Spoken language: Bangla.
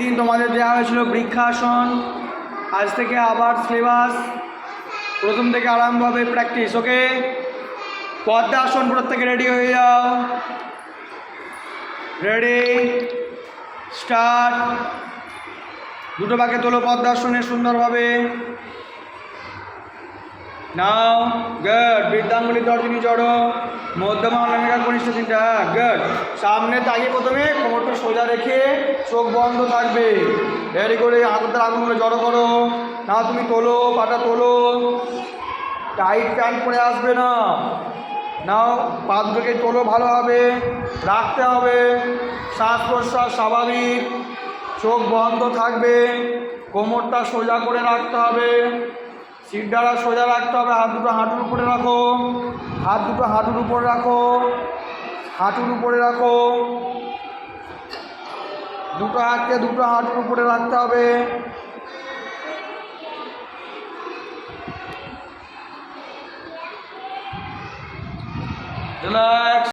দিন তোমাদের দেওয়া হয়েছিল বৃক্ষাসন। আজ থেকে আবার সিলেবাস প্রথম থেকে আরম্ভ হবে, প্র্যাকটিস। ওকে, পদ্মাসন প্রত্যেকে রেডি হয়ে যাও। Ready, start. দুটো পাকে তোলো পদ্মাসনে সুন্দরভাবে। নাও, গুড। বৃদ্ধাঙ্গুলি তর্জনী জড়ো, মধ্যমা অনামিকা কনিষ্ঠ চিন্তা, গুড। সামনে তাকিয়ে প্রথমে কোমরটা সোজা রেখে চোখ বন্ধ থাকবে। রেডি করে হাতের আঙুলগুলো জড়ো করো। নাও তুমি তোলো, পাটা তোলো, টাইট প্যান্ট পরে আসবে না। নাও পা দুটোকে তোলো, ভালোভাবে রাখতে হবে। শ্বাস প্রশ্বাস স্বাভাবিক, চোখ বন্ধ থাকবে, কোমরটা সোজা করে রাখতে হবে, সিটডারা সোজা রাখতে হবে। হাত দুটো হাঁটুর উপরে রাখো, হাত দুটো হাঁটুর উপরে রাখো, হাঁটুর উপরে রাখো। দুটো হাতকে দুটো হাঁটুর উপরে রাখতে হবে। রিল্যাক্স।